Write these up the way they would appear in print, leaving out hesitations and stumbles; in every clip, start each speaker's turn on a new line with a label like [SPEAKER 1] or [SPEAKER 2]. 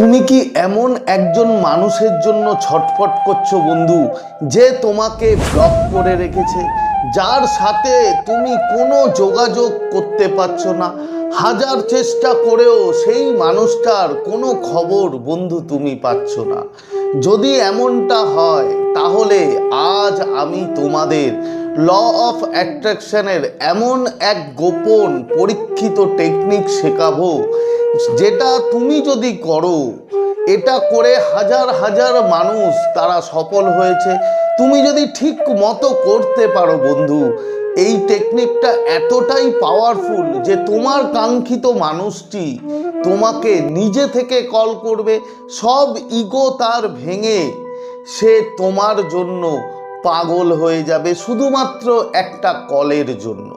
[SPEAKER 1] তুমি কি এমন একজন মানুষের জন্য ছটফট করছো বন্ধু, যে তোমাকে ব্লক করে রেখেছে, যার সাথে তুমি কোনো যোগাযোগ করতে পারছো না, হাজার চেষ্টা করেও সেই মানুষটার কোনো খবর বন্ধু তুমি পাচ্ছ না? যদি এমনটা হয় তাহলে আজ আমি তোমাদের ল অফ অ্যাট্রাকশনের এমন এক গোপন পরীক্ষিত টেকনিক শেখাবো, যেটা তুমি যদি করো, এটা করে হাজার হাজার মানুষ তারা সফল হয়েছে। তুমি যদি ঠিক মতো করতে পারো বন্ধু, এই টেকনিকটা এতটাই পাওয়ারফুল যে তোমার কাঙ্ক্ষিত মানুষটি তোমাকে নিজে থেকে কল করবে, সব ইগো তার ভেঙে সে তোমার জন্য পাগল হয়ে যাবে শুধুমাত্র একটা কলের জন্য।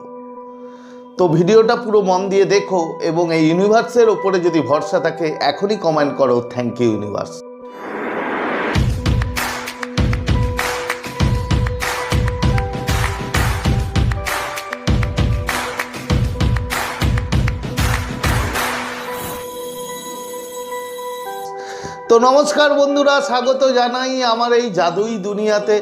[SPEAKER 1] তো ভিডিওটা পুরো মন দিয়ে দেখো এবং এই ইউনিভার্সের ওপরে যদি ভরসা থাকে এখনই কমেন্ট করো, থ্যাংক ইউ ইউনিভার্স। তো নমস্কার বন্ধুরা, স্বাগত জানাই আমার এই জাদুই দুনিয়াতে,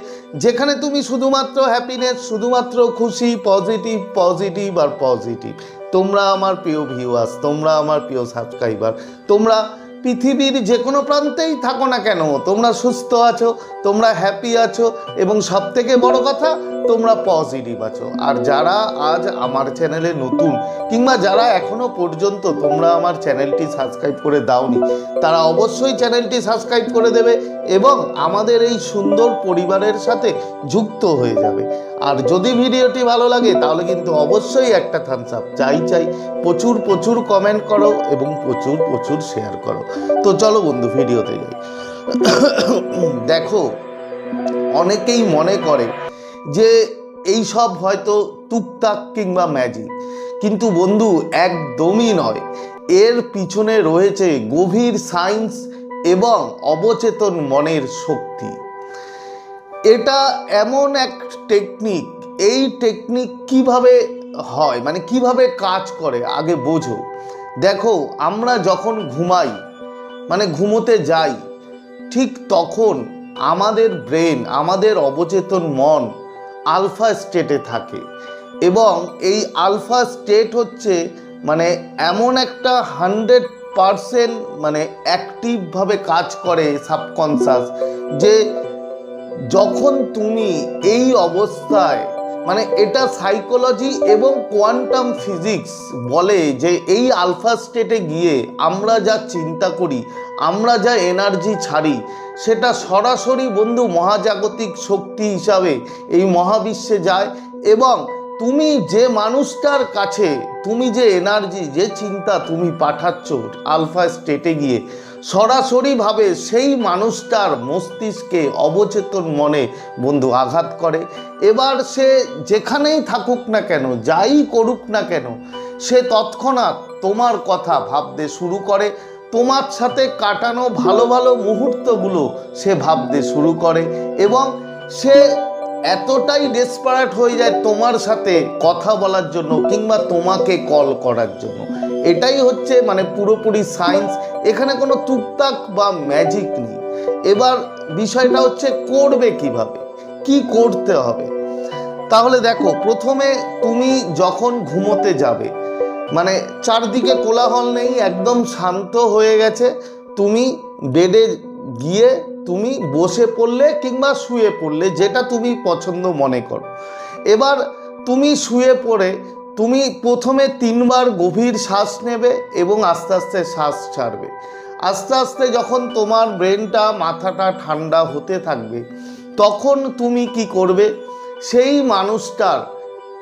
[SPEAKER 1] যেখানে তুমি শুধুমাত্র হ্যাপিনেস, শুধুমাত্র খুশি, পজিটিভ পজিটিভ আর পজিটিভ। তোমরা আমার প্রিয় ভিউয়ার্স, তোমরা আমার প্রিয় সাবস্ক্রাইবার, তোমরা পৃথিবীর যে কোনো প্রান্তেই থাকো না কেন, তোমরা সুস্থ আছো, তোমরা হ্যাপি আছো এবং সবথেকে বড় কথা তোমরা পজিটিভ আছো। আর যারা আজ আমার চ্যানেলে নতুন কিংবা যারা এখনো পর্যন্ত তোমরা আমার চ্যানেলটি সাবস্ক্রাইব করে দাওনি, তারা অবশ্যই চ্যানেলটি সাবস্ক্রাইব করে দেবে এবং আমাদের এই সুন্দর পরিবারের সাথে যুক্ত হয়ে যাবে। আর যদি ভিডিওটি ভালো লাগে তাহলে কিন্তু অবশ্যই একটা থামস আপ চাই। প্রচুর প্রচুর কমেন্ট করো এবং প্রচুর প্রচুর শেয়ার করো। তো চলো বন্ধু ভিডিওতে যাই। দেখো, অনেকেই মনে করে যে এই সব হয়তো টুকটাক কিংবা ম্যাজিক, কিন্তু বন্ধু একদমই নয়। এর পিছনে রয়েছে গভীর সায়েন্স এবং অবচেতন মনের শক্তি। এটা এমন এক টেকনিক, এই টেকনিক কিভাবে হয়, মানে কিভাবে কাজ করে আগে বোঝো। দেখো, আমরা যখন ঘুমাই, মানে ঘুমোতে যাই, ঠিক তখন আমাদের ব্রেন, আমাদের অবচেতন মন আলফা স্টেটে থাকে এবং এই আলফা স্টেট হচ্ছে মানে এমন একটা 100% মানে অ্যাক্টিভভাবে কাজ করে সাবকনশাস, যে যখন তুমি এই অবস্থায়, মানে এটা সাইকোলজি এবং কোয়ান্টাম ফিজিক্স বলে যে এই আলফা স্টেটে গিয়ে আমরা যা চিন্তা করি, আমরা যা এনার্জি ছাড়ি, সেটা সরাসরি বন্ধু মহাজাগতিক শক্তি হিসাবে এই মহাবিশ্বে যায় এবং তুমি যে মানুষটার কাছে তুমি যে এনার্জি, যে চিন্তা তুমি পাঠাচ্ছ আলফা স্টেটে গিয়ে, সরাসরিভাবে সেই মানুষটার মস্তিষ্কে, অবচেতন মনে বন্ধু আঘাত করে। এবার সে যেখানেই থাকুক না কেন, যাই করুক না কেন, সে তৎক্ষণাৎ তোমার কথা ভাবতে শুরু করে, তোমার সাথে কাটানো ভালো ভালো মুহূর্তগুলো সে ভাবতে শুরু করে এবং সে এতটাই ডেসপারেট হয়ে যায় তোমার সাথে কথা বলার জন্য কিংবা তোমাকে কল করার জন্য। এটাই হচ্ছে মানে পুরোপুরি সায়েন্স, এখানে কোনো টুকটাক বা ম্যাজিক নেই। এবার বিষয়টা হচ্ছে করবে কিভাবে, কি করতে হবে। তাহলে দেখো, প্রথমে তুমি যখন ঘুমোতে যাবে, মানে চারদিকে কোলাহল নেই, একদম শান্ত হয়ে গেছে, তুমি বেডে গিয়ে তুমি বসে পড়লে কিংবা শুয়ে পড়লে, যেটা তুমি পছন্দ মনে করো। এবার তুমি শুয়ে পড়ে তুমি প্রথমে 3 বার গভীর শ্বাস নেবে এবং আস্তে আস্তে শ্বাস ছাড়বে। আস্তে আস্তে যখন তোমার ব্রেনটা, মাথাটা ঠান্ডা হতে থাকবে, তখন তুমি কি করবে, সেই মানুষটার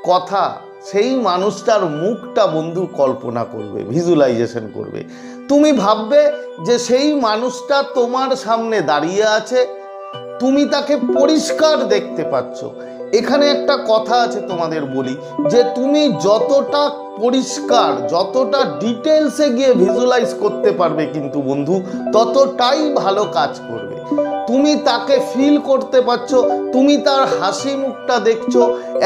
[SPEAKER 1] কথা, সেই মানুষটার মুখটা বন্ধু কল্পনা করবে, ভিজুয়ালাইজেশন করবে। তুমি ভাববে যে সেই মানুষটা তোমার সামনে দাঁড়িয়ে আছে, তুমি তাকে পরিষ্কার দেখতে পাচ্ছ। এখানে একটা কথা আছে তোমাদের বলি, যে তুমি যতটা পরিষ্কার, যতটা ডিটেলসে গিয়ে ভিজুয়ালাইজ করতে পারবে কিন্তু বন্ধু, ততটাই ভালো কাজ করবে। তুমি তাকে ফিল করতে পারছো, তুমি তার হাসি মুখটা দেখছো,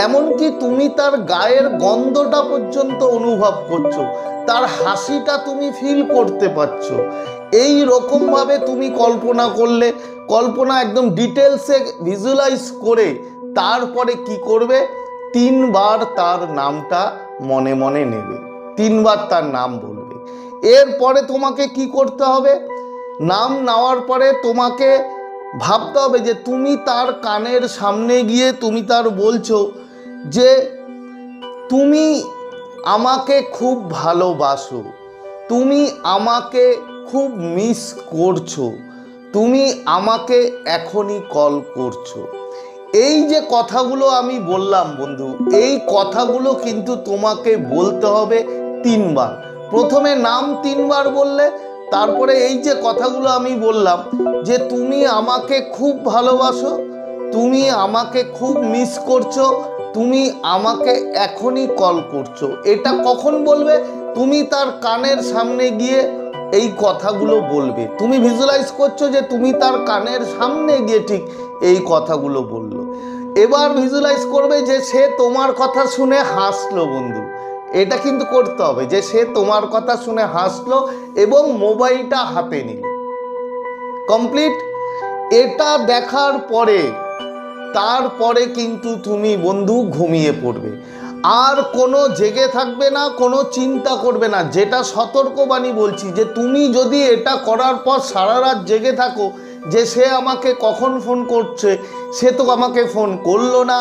[SPEAKER 1] এমনকি তুমি তার গায়ের গন্ধটা পর্যন্ত অনুভব করছো, তার হাসিটা তুমি ফিল করতে পারছো। এই রকমভাবে তুমি কল্পনা করলে, কল্পনা একদম ডিটেলসে ভিজুয়ালাইজ করে তারপরে কি করবে, 3 বার তার নামটা মনে মনে নেবে, 3 বার তার নাম বলবে। এরপরে তোমাকে কি করতে হবে, নাম নেওয়ার পরে তোমাকে ভাবতে হবে যে তুমি তার কানের সামনে গিয়ে তুমি তার বলছো যে তুমি আমাকে খুব ভালোবাসো, তুমি আমাকে খুব মিস করছো, তুমি আমাকে এখনই কল করছো। এই যে কথাগুলো আমি বললাম বন্ধু, এই কথাগুলো কিন্তু তোমাকে বলতে হবে 3 বার। প্রথমে নাম 3 বার বললে, তারপরে এই যে কথাগুলো আমি বললাম যে তুমি আমাকে খুব ভালোবাসো, তুমি আমাকে খুব মিস করছো, তুমি আমাকে এখনই কল করছো। এটা কখন বলবে, তুমি তার কানের সামনে গিয়ে এই কথাগুলো বলবে। তুমি ভিজুয়ালাইজ করছো যে তুমি তার কানের সামনে গিয়ে ঠিক এই কথাগুলো বললো। এবার ভিজুয়ালাইজ করবে যে সে তোমার কথা শুনে হাসলো বন্ধু। এটা কিন্তু করতে হবে যে সে তোমার কথা শুনে হাসলো এবং মোবাইলটা হাতে নিল। কমপ্লিট। এটা দেখার পরে তারপরে কিন্তু তুমি বন্ধু ঘুমিয়ে পড়বে, আর কোনো জেগে থাকবে না, কোনো চিন্তা করবে না। যেটা সতর্কবাণী বলছি যে তুমি যদি এটা করার পর সারা রাত জেগে থাকো যে সে আমাকে কখন ফোন করছে, সে তো আমাকে ফোন করলো না,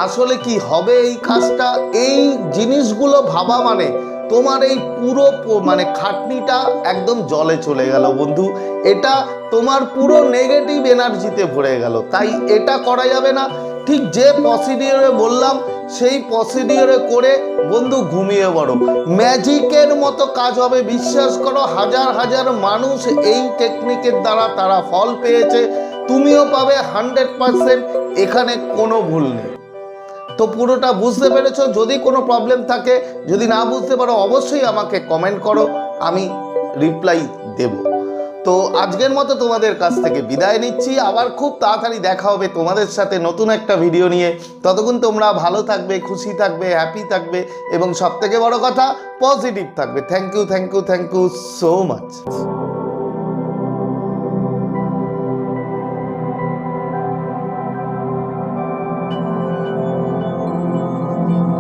[SPEAKER 1] আসলে কি হবে এই কাজটা, এই জিনিসগুলো ভাবা মানে তোমার এই পুরো মানে খাটনিটা একদম জলে চলে গেল বন্ধু। এটা তোমার পুরো নেগেটিভ এনার্জিতে ভরে গেল। তাই এটা করা যাবে না। ঠিক যে প্রসিডিওরে বললাম সেই প্রসিডিওরে করে বন্ধু ঘুমিয়ে পড়ো, ম্যাজিকের মতো কাজ হবে। বিশ্বাস করো, হাজার হাজার মানুষ এই টেকনিকের দ্বারা তারা ফল পেয়েছে, তুমিও পাবে 100%। এখানে কোনো ভুল নেই। তো পুরোটা বুঝতে পেরেছো? যদি কোনো প্রবলেম থাকে, যদি না বুঝতে পারো, অবশ্যই আমাকে কমেন্ট করো, আমি রিপ্লাই দেব। তো আজকের মতো তোমাদের কাছ থেকে বিদায় নিচ্ছি। আবার খুব তাড়াতাড়ি দেখা হবে তোমাদের সাথে নতুন একটা ভিডিও নিয়ে। ততক্ষণ তোমরা ভালো থাকবে, খুশি থাকবে, হ্যাপি থাকবে এবং সবথেকে বড় কথা পজিটিভ থাকবে। Thank you, thank you, thank you so much.